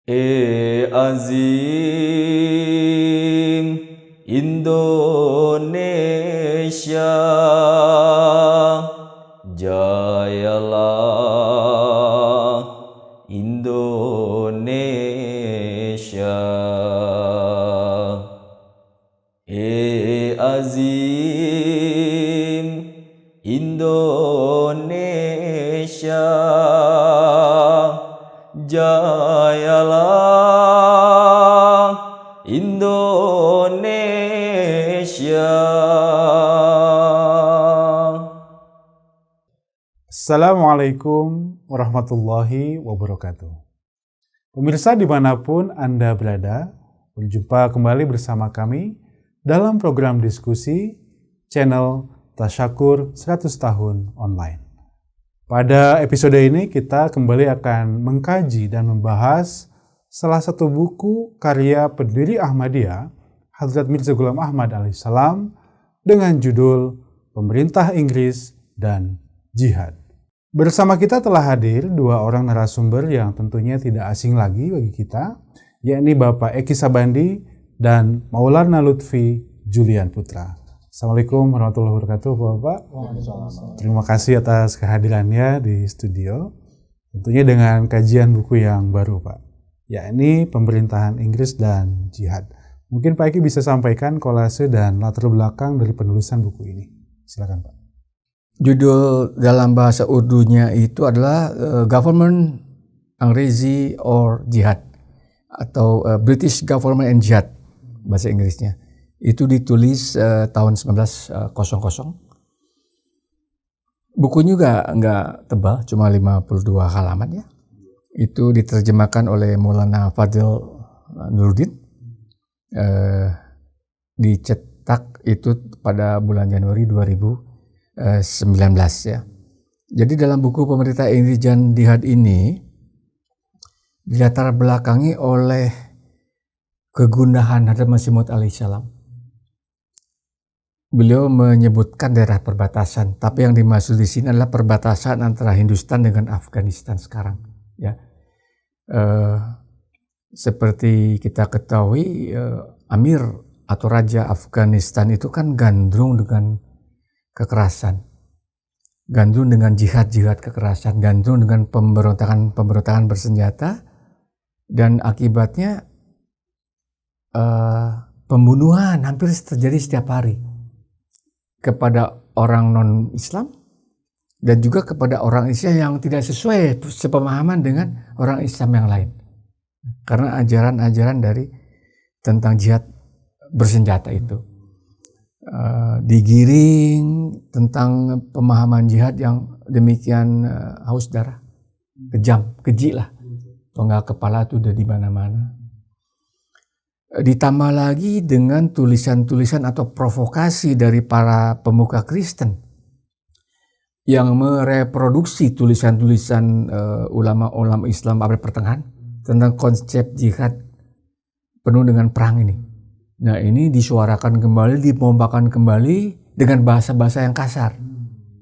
Azim Indonesia, jayalah Indonesia. Azim Indonesia, jayalah Indonesia. Assalamualaikum warahmatullahi wabarakatuh. Pemirsa dimanapun Anda berada, berjumpa kembali bersama kami dalam program diskusi channel Tasyakur 100 Tahun Online. Pada episode ini kita kembali akan mengkaji dan membahas salah satu buku karya pendiri Ahmadiyah, Hadrat Mirza Ghulam Ahmad alaihissalam, dengan judul Pemerintah Inggris dan Jihad. Bersama kita telah hadir dua orang narasumber yang tentunya tidak asing lagi bagi kita, yakni Bapak Eki Sabandi dan Maulana Lutfi Julian Putra. Assalamualaikum warahmatullahi wabarakatuh, Bapak. Terima kasih atas kehadirannya di studio. Tentunya dengan kajian buku yang baru, Pak, yakni Pemerintahan Inggris dan Jihad. Mungkin Pak Eki bisa sampaikan kolase dan latar belakang dari penulisan buku ini. Silakan, Pak. Judul dalam bahasa Urdunya itu adalah Government Angrezi or Jihad, atau British Government and Jihad bahasa Inggrisnya. Itu ditulis tahun 1900. Bukunya nggak tebal, cuma 52 halaman ya. Itu diterjemahkan oleh Maulana Fadil Nuruddin. Dicetak itu pada bulan Januari 2019 ya. Jadi dalam buku Pemerintah Inggris dan Jihad ini dilatar belakangi oleh kegundahan Hadrat Masih Maud alaihissalam. Beliau menyebutkan daerah perbatasan, tapi yang dimaksud di sini adalah perbatasan antara Hindustan dengan Afghanistan sekarang. Ya, seperti kita ketahui, Amir atau Raja Afghanistan itu kan gandrung dengan kekerasan, gandrung dengan jihad kekerasan, gandrung dengan pemberontakan bersenjata, dan akibatnya pembunuhan hampir terjadi setiap hari kepada orang non-Islam dan juga kepada orang Islam yang tidak sesuai sepemahaman dengan orang Islam yang lain, karena ajaran-ajaran dari tentang jihad bersenjata itu. Digiring tentang pemahaman jihad yang demikian haus darah, kejam, keji lah, penggal kepala itu udah di mana-mana. Ditambah lagi dengan tulisan-tulisan atau provokasi dari para pemuka Kristen yang mereproduksi tulisan-tulisan ulama-ulama Islam abad pertengahan tentang konsep jihad penuh dengan perang ini. Nah, ini disuarakan kembali, dipombakan kembali dengan bahasa-bahasa yang kasar.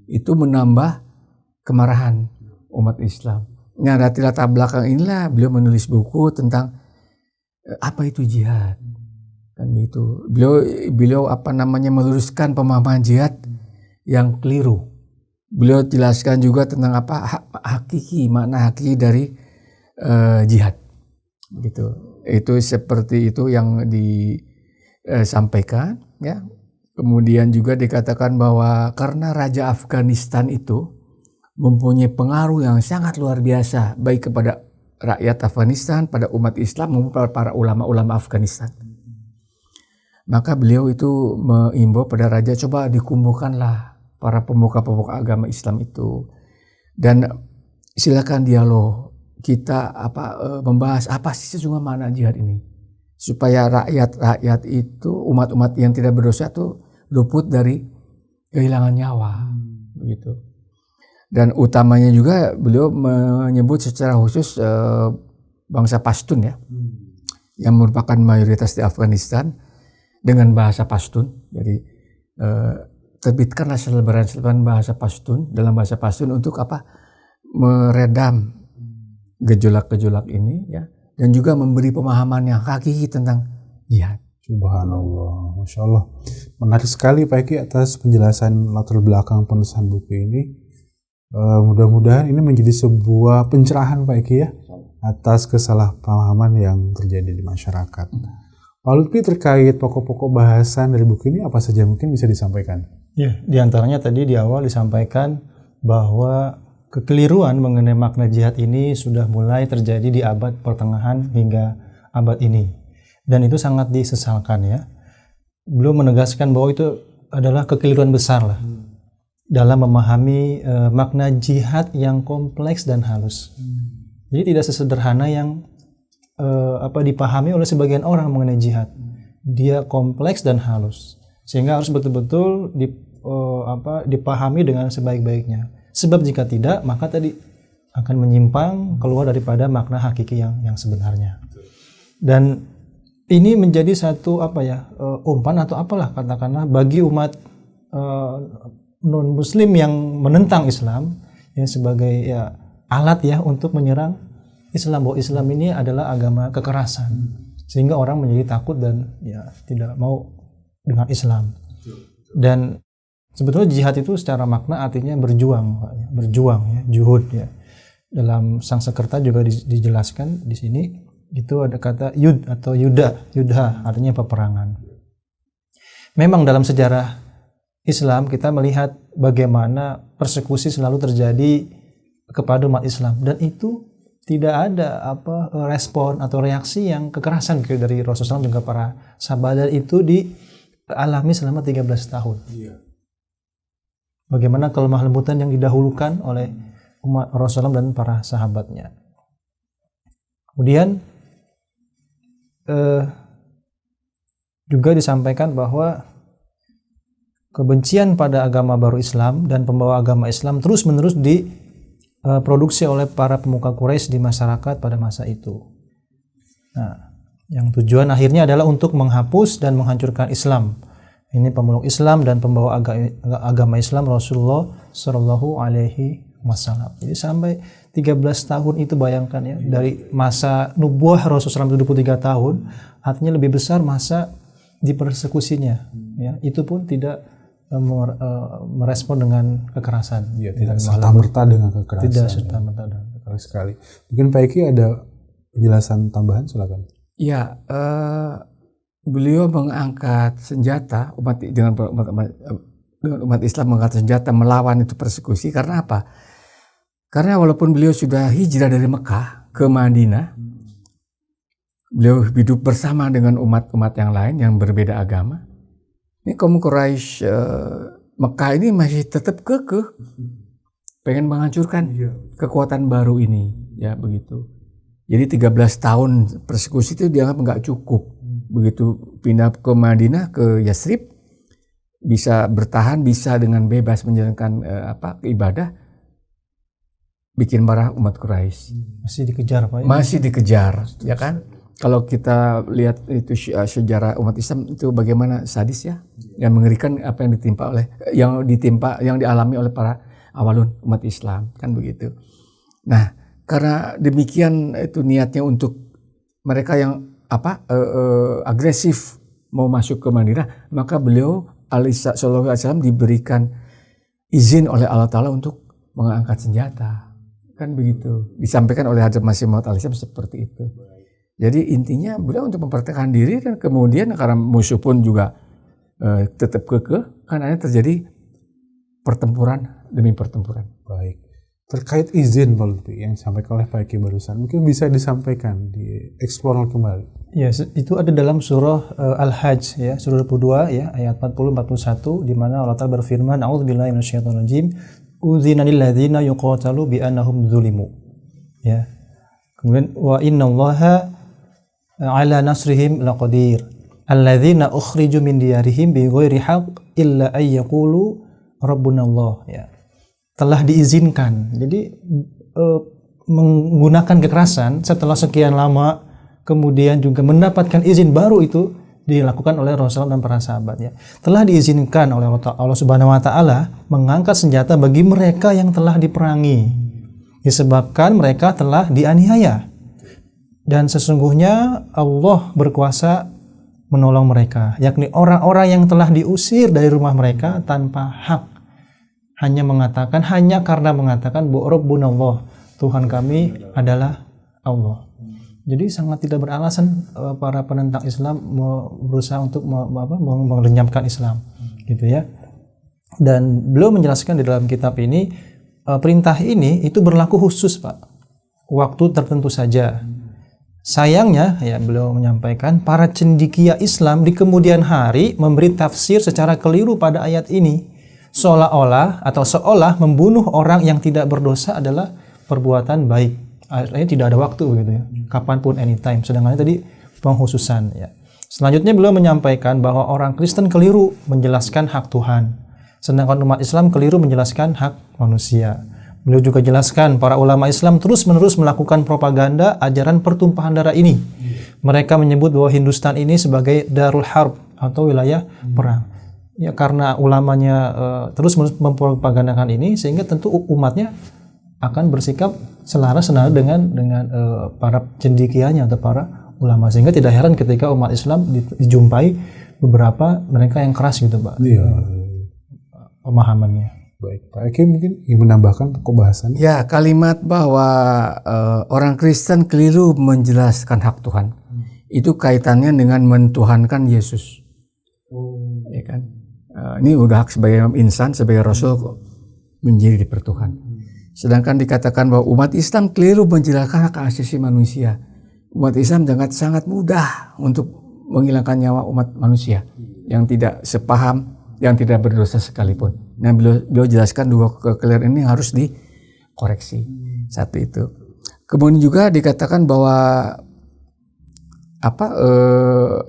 Itu menambah kemarahan umat Islam. Nah, dari latar belakang inilah beliau menulis buku tentang apa itu jihad. Kan itu. Beliau meluruskan pemahaman jihad yang keliru. Beliau jelaskan juga tentang apa makna hakiki dari jihad. Gitu. Itu seperti itu yang disampaikan ya. Kemudian juga dikatakan bahwa karena Raja Afghanistan itu mempunyai pengaruh yang sangat luar biasa baik kepada rakyat Afghanistan, pada umat Islam maupun para ulama-ulama Afghanistan. Maka beliau itu mengimbau pada raja, coba dikumpulkanlah para pemuka-pemuka agama Islam itu dan silakan dialog, kita membahas apa sih sesungguhnya makna jihad ini, supaya rakyat itu, umat-umat yang tidak berdosa itu luput dari kehilangan nyawa, begitu. Dan utamanya juga beliau menyebut secara khusus bangsa Pashtun ya, yang merupakan mayoritas di Afghanistan dengan bahasa Pashtun. Jadi terbitkanlah selebaran bahasa Pashtun dalam bahasa Pashtun untuk apa? Meredam gejolak-gejolak ini ya, dan juga memberi pemahaman yang hakiki tentang jihad. Subhanallah, Masya Allah. Menarik sekali Pak Eki atas penjelasan latar belakang penulisan buku ini. Mudah-mudahan ini menjadi sebuah pencerahan Pak Eki ya atas kesalahpahaman yang terjadi di masyarakat. Pak Lutfi, terkait pokok-pokok bahasan dari buku ini apa saja mungkin bisa disampaikan? Ya, diantaranya tadi di awal disampaikan bahwa kekeliruan mengenai makna jihad ini sudah mulai terjadi di abad pertengahan hingga abad ini. Dan itu sangat disesalkan ya. Beliau menegaskan bahwa itu adalah kekeliruan besar lah dalam memahami makna jihad yang kompleks dan halus. Jadi tidak sesederhana yang dipahami oleh sebagian orang mengenai jihad. Dia kompleks dan halus, sehingga harus betul-betul dipahami dengan sebaik-baiknya. Sebab jika tidak, maka tadi akan menyimpang keluar daripada makna hakiki yang sebenarnya. Dan ini menjadi satu umpan atau apalah katakanlah bagi umat non Muslim yang menentang Islam ya, sebagai alat ya untuk menyerang Islam, bahwa Islam ini adalah agama kekerasan, sehingga orang menjadi takut dan tidak mau dengan Islam. Dan sebetulnya jihad itu secara makna artinya berjuang, ya, juhud ya. Dalam Sangsekerta juga dijelaskan di sini itu ada kata yud atau yudha artinya peperangan. Memang dalam sejarah Islam kita melihat bagaimana persekusi selalu terjadi kepada umat Islam, dan itu tidak ada respon atau reaksi yang kekerasan dari Rasulullah SAW juga para sahabat, dan itu dialami selama 13 tahun. Bagaimana kelemah lembutan yang didahulukan oleh umat Rasulullah dan para sahabatnya. Kemudian juga disampaikan bahwa kebencian pada agama baru Islam dan pembawa agama Islam terus-menerus diproduksi oleh para pemuka Quraisy di masyarakat pada masa itu. Nah, yang tujuan akhirnya adalah untuk menghapus dan menghancurkan Islam. Ini pemeluk Islam dan pembawa agama Islam Rasulullah Shallallahu Alaihi Wasallam. Jadi sampai 13 tahun itu bayangkan ya, dari masa nubuah Rasulullah SAW 23 tahun, artinya lebih besar masa dipersekusinya. Ya, itu pun tidak merespon dengan kekerasan. Ya, tidak serta-merta dengan kekerasan. Tidak serta-merta dengan kekerasan. Sekali. Mungkin Pak Eki ada penjelasan tambahan, silakan. Ya, beliau mengangkat senjata dengan umat Islam mengangkat senjata melawan itu persekusi karena apa? Karena walaupun beliau sudah hijrah dari Mekah ke Madinah, beliau hidup bersama dengan umat-umat yang lain yang berbeda agama. Ini kaum Quraisy Mekah ini masih tetap kekeh, pengen menghancurkan kekuatan baru ini, ya begitu. Jadi 13 tahun persekusi itu dianggap nggak cukup. Begitu pindah ke Madinah, ke Yasrib, bisa bertahan, bisa dengan bebas menjalankan ibadah, bikin marah umat Quraisy. Masih dikejar Pak? Masih dikejar, ya kan? Kalau kita lihat itu sejarah umat Islam itu bagaimana sadis ya, yang mengerikan apa yang dialami oleh para awalun umat Islam, kan begitu. Nah, karena demikian itu niatnya untuk mereka yang agresif mau masuk ke Madinah, maka beliau sallallahu alaihi wasallam diberikan izin oleh Allah Ta'ala untuk mengangkat senjata. Kan begitu. Disampaikan oleh Hadrat Masih Maud alaihissalam seperti itu. Jadi intinya beliau untuk mempertahankan diri, dan kemudian karena musuh pun juga tetap kekeh, kan akhirnya terjadi pertempuran demi pertempuran. Baik. Terkait izin Pak Lutfi yang disampaikan oleh Pak Eki barusan, mungkin bisa disampaikan, dieksplor kembali. Ya, itu ada dalam surah Al-Hajj ya, surah 22 ya, ayat 40-41, di mana Allah Ta'ala berfirman, A'udzubillahi minasyaitonirrajim, udzina lil ladzina yuqatalu bi annahum zulimu. Ya. Kemudian wa innallaha ala nasrihim laqadir. Alladzina ukhriju min diyarihim bighairi haqq illa ay yaqulu rabbunallah ya. Telah diizinkan. Jadi menggunakan kekerasan setelah sekian lama, kemudian juga mendapatkan izin baru itu dilakukan oleh Rasulullah dan para sahabatnya. Telah diizinkan oleh Allah Subhanahu wa taala mengangkat senjata bagi mereka yang telah diperangi, disebabkan mereka telah dianiaya. dan sesungguhnya Allah berkuasa menolong mereka, yakni orang-orang yang telah diusir dari rumah mereka tanpa hak, hanya karena mengatakan bahwa Rabbunallah, Tuhan kami adalah Allah. Jadi sangat tidak beralasan para penentang Islam berusaha untuk melenyapkan Islam, gitu ya. Dan beliau menjelaskan di dalam kitab ini, perintah ini itu berlaku khusus, Pak, waktu tertentu saja. Sayangnya, ya, beliau menyampaikan para cendekia Islam di kemudian hari memberi tafsir secara keliru pada ayat ini, seolah membunuh orang yang tidak berdosa adalah perbuatan baik. Artinya tidak ada waktu, begitu ya, kapanpun, anytime. Sedangkan tadi pengkhususan, ya. Selanjutnya beliau menyampaikan bahwa orang Kristen keliru menjelaskan hak Tuhan, sedangkan umat Islam keliru menjelaskan hak manusia. Beliau juga jelaskan para ulama Islam terus-menerus melakukan propaganda ajaran pertumpahan darah ini. Mereka menyebut bahwa Hindustan ini sebagai Darul Harb atau wilayah perang. Ya, karena ulamanya terus mempropagandakan ini, sehingga tentu umatnya akan bersikap selaras dengan para cendekianya atau para ulama, sehingga tidak heran ketika umat Islam dijumpai beberapa mereka yang keras, gitu, Pak. Iya. Pemahamannya. Baik, Pak Eki mungkin ingin menambahkan untuk bahasan. Ya, kalimat bahwa orang Kristen keliru menjelaskan hak Tuhan, itu kaitannya dengan mentuhankan Yesus. Ya kan? Ini udah hak sebagai insan, sebagai Rasul menjadi dipertuhan. Sedangkan dikatakan bahwa umat Islam keliru menjelaskan hak asasi manusia. Umat Islam sangat mudah untuk menghilangkan nyawa umat manusia yang tidak sepaham, yang tidak berdosa sekalipun. Nah, beliau jelaskan dua kekeliruan ini harus dikoreksi. Satu itu. Kemudian juga dikatakan bahwa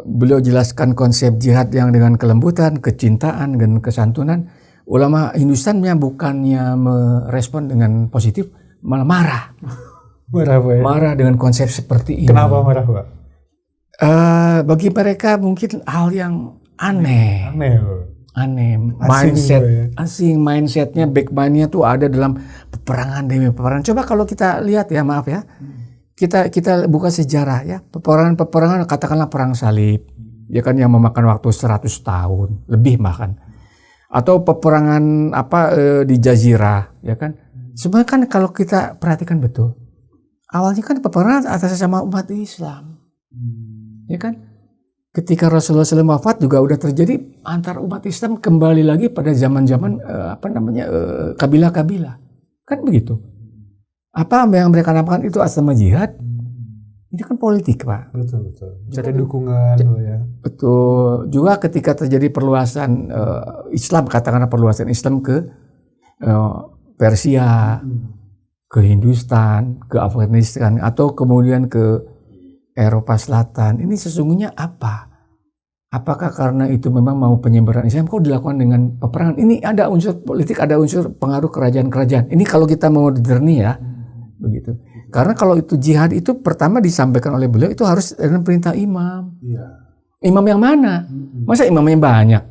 beliau jelaskan konsep jihad yang dengan kelembutan, kecintaan, dan kesantunan. Ulama Hindustannya bukannya merespon dengan positif, malah marah. Marah, Pak, ya? Marah dengan konsep seperti ini. Kenapa marah, Pak? Bagi mereka mungkin hal yang aneh. Mindsetnya, backmindnya tuh ada dalam peperangan demi peperangan. Coba kalau kita lihat, ya, maaf ya, kita buka sejarah, ya, peperangan katakanlah perang salib, ya kan, yang memakan waktu 100 tahun lebih bahkan, atau peperangan di Jazirah, ya kan. Sebenarnya kan kalau kita perhatikan betul, awalnya kan peperangan atas sama umat Islam, ya kan. Ketika Rasulullah SAW wafat juga udah terjadi antar umat Islam kembali lagi pada zaman-zaman kabilah-kabilah, kan begitu. Apa yang mereka namakan itu asma jihad, itu kan politik, Pak. Betul. Cari dukungan, ya. Betul. Juga ketika terjadi perluasan Islam, katakanlah perluasan Islam ke Persia, ke Hindustan, ke Afghanistan, atau kemudian ke Eropa Selatan, ini sesungguhnya apa? Apakah karena itu memang mau penyebaran Islam kok dilakukan dengan peperangan? Ini ada unsur politik, ada unsur pengaruh kerajaan-kerajaan. Ini kalau kita mau jernih, ya, begitu. Karena kalau itu jihad itu pertama disampaikan oleh beliau itu harus dengan perintah imam. Iya. Imam yang mana? Masa imamnya banyak?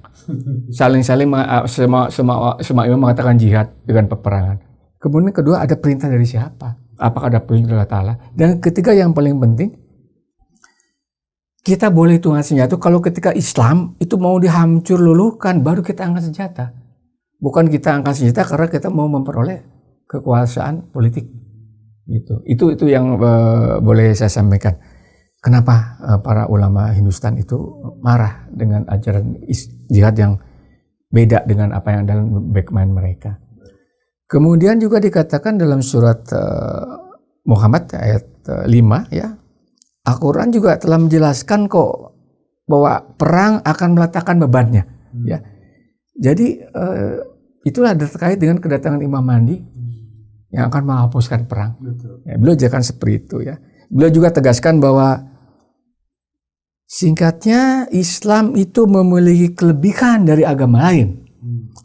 Saling-saling semua imam mengatakan jihad dengan peperangan. Kemudian kedua, ada perintah dari siapa? Apakah ada perintah dari Allah Ta'ala? Dan ketiga yang paling penting, kita boleh itu angkat senjata kalau ketika Islam itu mau dihancur luluhkan, baru kita angkat senjata. Bukan kita angkat senjata karena kita mau memperoleh kekuasaan politik. Gitu. Itu yang boleh saya sampaikan. Kenapa para ulama Hindustan itu marah dengan ajaran jihad yang beda dengan apa yang dalam backmind mereka. Kemudian juga dikatakan dalam surat Muhammad ayat 5, ya. Al-Quran juga telah menjelaskan kok bahwa perang akan meletakkan bebannya, ya. Jadi itulah terkait dengan kedatangan Imam Mahdi yang akan menghapuskan perang. Ya, beliau jelaskan seperti itu, ya. Beliau juga tegaskan bahwa singkatnya Islam itu memiliki kelebihan dari agama lain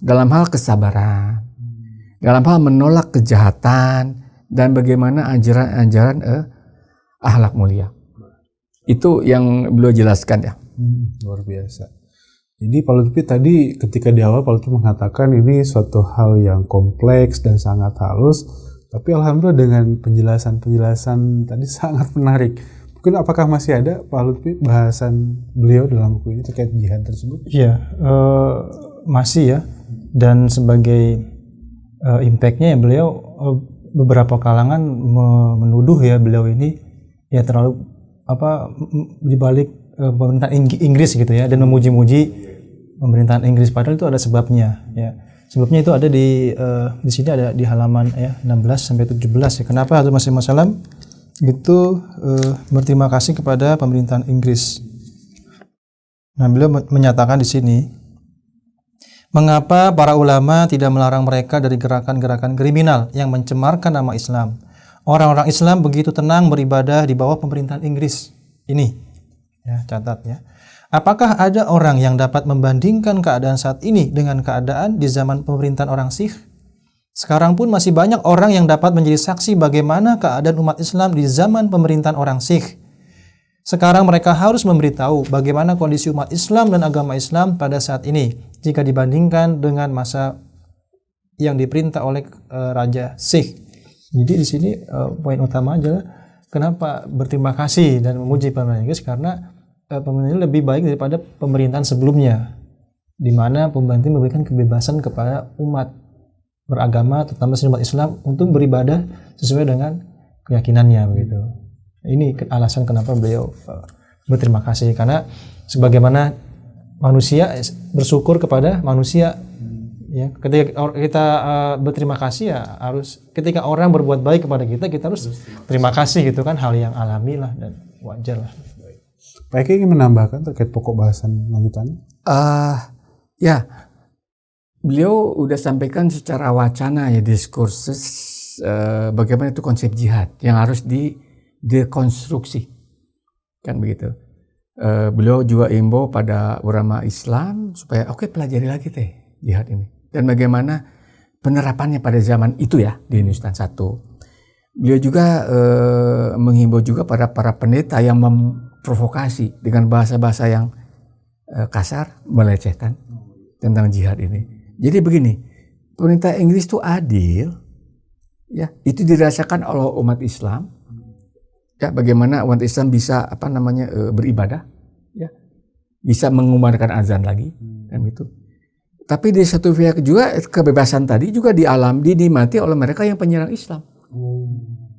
dalam hal kesabaran, dalam hal menolak kejahatan, dan bagaimana ajaran-ajaran akhlak mulia. Itu yang beliau jelaskan, ya. Luar biasa. Jadi Pak Lutfi tadi ketika di awal Pak Lutfi mengatakan ini suatu hal yang kompleks dan sangat halus, tapi alhamdulillah dengan penjelasan tadi sangat menarik. Mungkin apakah masih ada Pak Lutfi bahasan beliau dalam buku ini terkait jihad tersebut? Iya, masih ya. Dan sebagai impact-nya ya beliau beberapa kalangan menuduh ya beliau ini ya terlalu dibalik pemerintahan Inggris gitu ya, dan memuji-muji pemerintahan Inggris, padahal itu ada sebabnya ya. Sebabnya itu ada di sini, ada di halaman ya 16 sampai 17 ya. Kenapa Hazrat Masih Maud Salam itu berterima kasih kepada pemerintahan Inggris. Nah, beliau menyatakan di sini, mengapa para ulama tidak melarang mereka dari gerakan-gerakan kriminal yang mencemarkan nama Islam? Orang-orang Islam begitu tenang beribadah di bawah pemerintahan Inggris. Ini, ya, catat ya. Apakah ada orang yang dapat membandingkan keadaan saat ini dengan keadaan di zaman pemerintahan orang Sikh? Sekarang pun masih banyak orang yang dapat menjadi saksi bagaimana keadaan umat Islam di zaman pemerintahan orang Sikh. Sekarang mereka harus memberitahu bagaimana kondisi umat Islam dan agama Islam pada saat ini jika dibandingkan dengan masa yang diperintah oleh Raja Sikh. Jadi di sini poin utama adalah kenapa berterima kasih dan memuji pemerintahan Inggris, karena pemerintahan lebih baik daripada pemerintahan sebelumnya, di mana pemerintah memberikan kebebasan kepada umat beragama, terutama umat Islam, untuk beribadah sesuai dengan keyakinannya begitu. Ini alasan kenapa beliau berterima kasih, karena sebagaimana manusia bersyukur kepada manusia ya, ketika kita berterima kasih ya harus, ketika orang berbuat baik kepada kita, kita harus terima kasih gitu kan, hal yang alami lah dan wajar lah. Pak Eki ingin menambahkan terkait pokok bahasan lanjutannya? Ya, beliau udah sampaikan secara wacana ya, diskursus bagaimana itu konsep jihad yang harus dekonstruksi, kan begitu. Beliau juga imbau pada ulama Islam supaya pelajari lagi teh jihad ini, dan bagaimana penerapannya pada zaman itu ya di Nusantara satu. Beliau juga menghimbau juga pada para pendeta yang memprovokasi dengan bahasa-bahasa yang kasar, melecehkan tentang jihad ini. Jadi begini, pemerintah Inggris itu adil, ya, itu dirasakan oleh umat Islam, ya, bagaimana umat Islam bisa beribadah, ya, bisa mengumandangkan azan lagi, kan gitu. Tapi di satu pihak juga kebebasan tadi juga dinikmati oleh mereka yang penyerang Islam.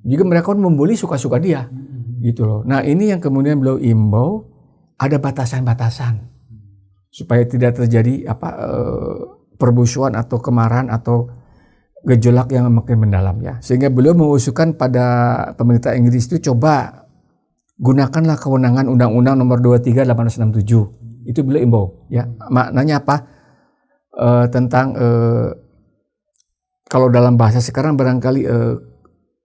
Juga mereka membuli suka-suka dia, gitu loh. Nah, ini yang kemudian beliau imbau ada batasan-batasan supaya tidak terjadi permusuhan atau kemarahan atau gejolak yang makin mendalam ya. Sehingga beliau mengusulkan pada pemerintah Inggris itu, coba gunakanlah kewenangan Undang-Undang Nomor 23 1867. Itu beliau imbau ya. Maknanya apa? Tentang kalau dalam bahasa sekarang barangkali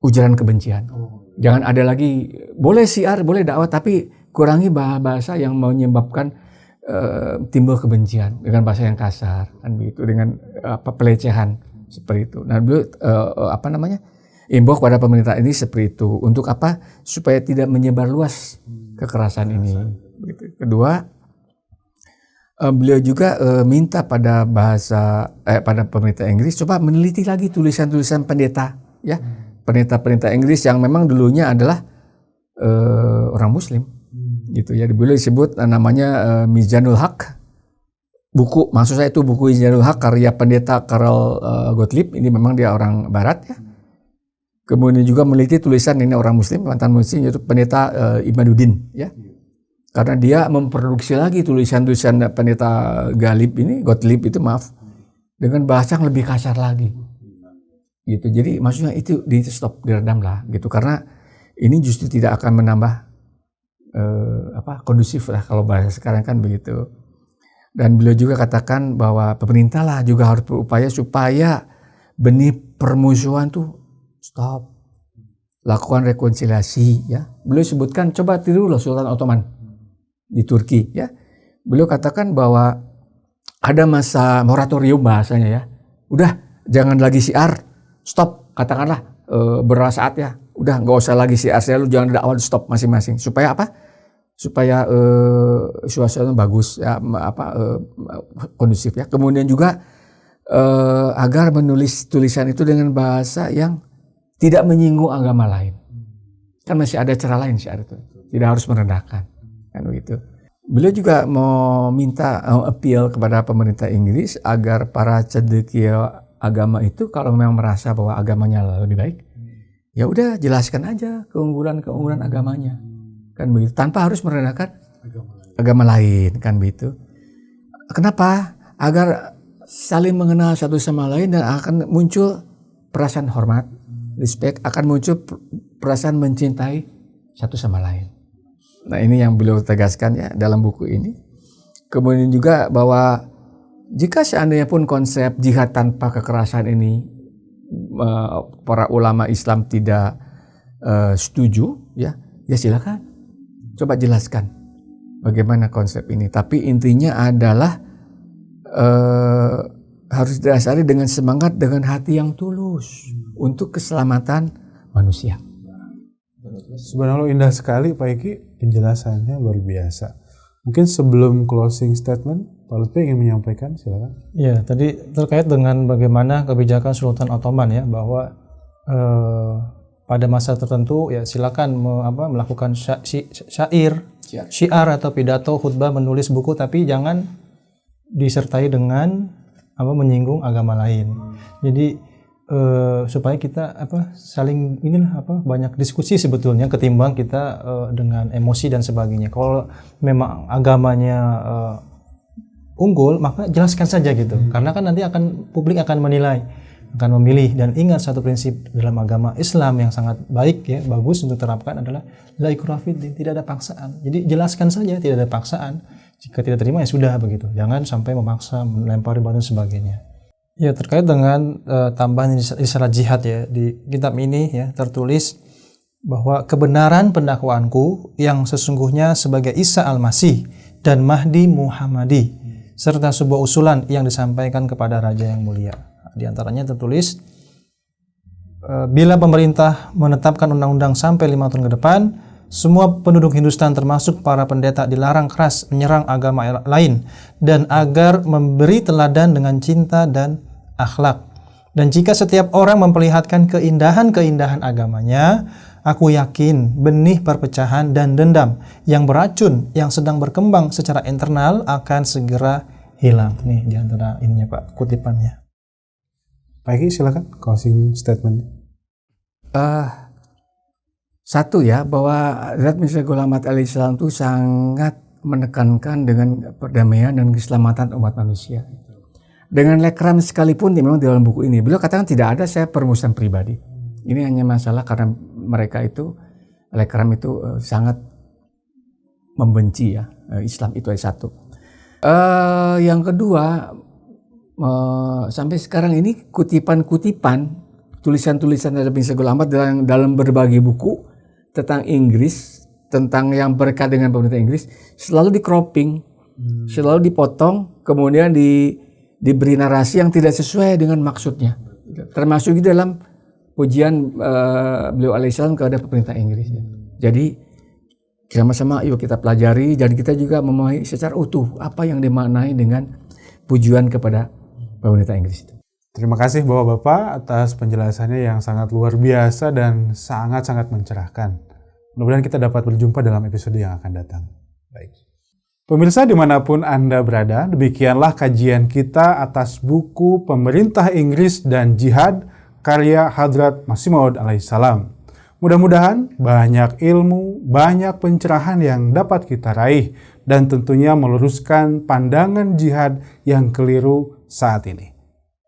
ujaran kebencian. Jangan ada lagi, boleh syiar, boleh dakwah, tapi kurangi bahasa yang menyebabkan timbul kebencian dengan bahasa yang kasar, kan begitu, dengan pelecehan seperti itu. Nah, beliau imbau kepada pemerintah ini seperti itu, untuk apa? Supaya tidak menyebar luas kekerasan ini. Begitu. Kedua, beliau juga minta pada pada pemerintah Inggris coba meneliti lagi tulisan-tulisan pendeta, ya, pendeta-pendeta Inggris yang memang dulunya adalah orang Muslim, gitu ya. Beliau disebut namanya Mizanul Haq. Buku, maksud saya itu buku Mizanul Haq karya pendeta Karl Gottlieb. Ini memang dia orang Barat ya. Kemudian juga meneliti tulisan ini orang Muslim, mantan Muslim, yaitu pendeta Imaduddin, ya. Karena dia memproduksi lagi tulisan-tulisan pendeta Gottlieb itu, dengan bahasa yang lebih kasar lagi, gitu. Jadi maksudnya itu di stop, diredam lah, gitu. Karena ini justru tidak akan menambah kondusif lah kalau bahasa sekarang kan begitu. Dan beliau juga katakan bahwa pemerintah lah juga harus berupaya supaya benih permusuhan tuh stop, lakukan rekonsiliasi, ya. Beliau sebutkan, coba tiru loh Sultan Ottoman di Turki, ya. Beliau katakan bahwa ada masa moratorium bahasanya, ya. Udah, jangan lagi syiar, stop, katakanlah beberapa saat, ya. Udah, nggak usah lagi syiar, lu jangan dakwah, stop masing-masing. Supaya apa? Supaya suasana bagus, ya, kondusif, ya. Kemudian juga agar menulis tulisan itu dengan bahasa yang tidak menyinggung agama lain. Kan masih ada cara lain syiar itu. tidak harus merendahkan, kan begitu. Beliau juga mau minta appeal kepada pemerintah Inggris agar para cendekia agama itu kalau memang merasa bahwa agamanya lebih baik, ya udah jelaskan aja keunggulan agamanya, kan begitu, tanpa harus merendahkan agama lain, kan begitu. Kenapa? Agar saling mengenal satu sama lain dan akan muncul perasaan hormat, respect, akan muncul perasaan mencintai satu sama lain. Nah, ini yang beliau tegaskan ya dalam buku ini. Kemudian juga bahwa jika seandainya pun konsep jihad tanpa kekerasan ini para ulama Islam tidak setuju, ya silakan coba jelaskan bagaimana konsep ini. Tapi intinya adalah harus didasari dengan semangat, dengan hati yang tulus untuk keselamatan manusia. Subhanallah, indah sekali Pak Iki, penjelasannya luar biasa. Mungkin sebelum closing statement, Pak Lutfi ingin menyampaikan, silakan. Ya, tadi terkait dengan bagaimana kebijakan Sultan Ottoman ya, bahwa pada masa tertentu ya silakan melakukan syiar atau pidato, khutbah, menulis buku, tapi jangan disertai dengan menyinggung agama lain. Jadi supaya kita saling banyak diskusi sebetulnya ketimbang kita dengan emosi dan sebagainya. Kalau memang agamanya unggul, maka jelaskan saja gitu. Karena kan nanti publik akan menilai, akan memilih. Dan ingat satu prinsip dalam agama Islam yang sangat baik ya, bagus untuk terapkan adalah la ikraha fiddin, tidak ada paksaan. Jadi jelaskan saja, tidak ada paksaan. Jika tidak terima ya sudah begitu. Jangan sampai memaksa, melempari batu dan sebagainya. Ya, terkait dengan tambahan istilah jihad ya, di kitab ini ya tertulis bahwa kebenaran pendakwaanku yang sesungguhnya sebagai Isa Al-Masih dan Mahdi Muhammadi serta sebuah usulan yang disampaikan kepada Raja yang mulia. Di antaranya tertulis bila pemerintah menetapkan undang-undang sampai 5 tahun ke depan, semua penduduk Hindustan termasuk para pendeta dilarang keras menyerang agama lain dan agar memberi teladan dengan cinta dan akhlak. Dan jika setiap orang memperlihatkan keindahan-keindahan agamanya, aku yakin benih perpecahan dan dendam yang beracun yang sedang berkembang secara internal akan segera hilang. Nih di antara ininya Pak, kutipannya. Pak Iki silakan closing statement. Satu ya, bahwa Hazrat Mirza Ghulam Ahmad alaihissalam itu sangat menekankan dengan perdamaian dan keselamatan umat manusia. Dengan lekram sekalipun memang di dalam buku ini, beliau katakan tidak ada saya permusuhan pribadi. Ini hanya masalah karena mereka itu, lekram itu sangat membenci ya Islam, itu satu. Yang kedua, sampai sekarang ini kutipan-kutipan, tulisan-tulisan dari Mirza Ghulam Ahmad dalam berbagai buku tentang Inggris, tentang yang berkaitan dengan pemerintah Inggris, selalu di-cropping, selalu dipotong, kemudian diberi narasi yang tidak sesuai dengan maksudnya. Termasuk di dalam pujian beliau alaihissalam kepada pemerintah Inggris. Jadi sama-sama yuk kita pelajari dan kita juga memahami secara utuh apa yang dimaknai dengan pujian kepada pemerintah Inggris itu. Terima kasih Bapak-Bapak atas penjelasannya yang sangat luar biasa dan sangat-sangat mencerahkan. Mudah-mudahan kita dapat berjumpa dalam episode yang akan datang. Baik. Pemirsa dimanapun Anda berada, demikianlah kajian kita atas buku Pemerintah Inggris dan Jihad karya Hadrat Masih Maud alaihissalam. Mudah-mudahan banyak ilmu, banyak pencerahan yang dapat kita raih dan tentunya meluruskan pandangan jihad yang keliru saat ini.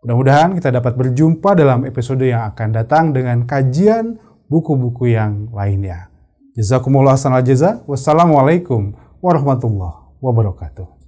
Mudah-mudahan kita dapat berjumpa dalam episode yang akan datang dengan kajian buku-buku yang lainnya. Jazakumullah khairan jazaa. Wassalamualaikum warahmatullahi wabarakatuh.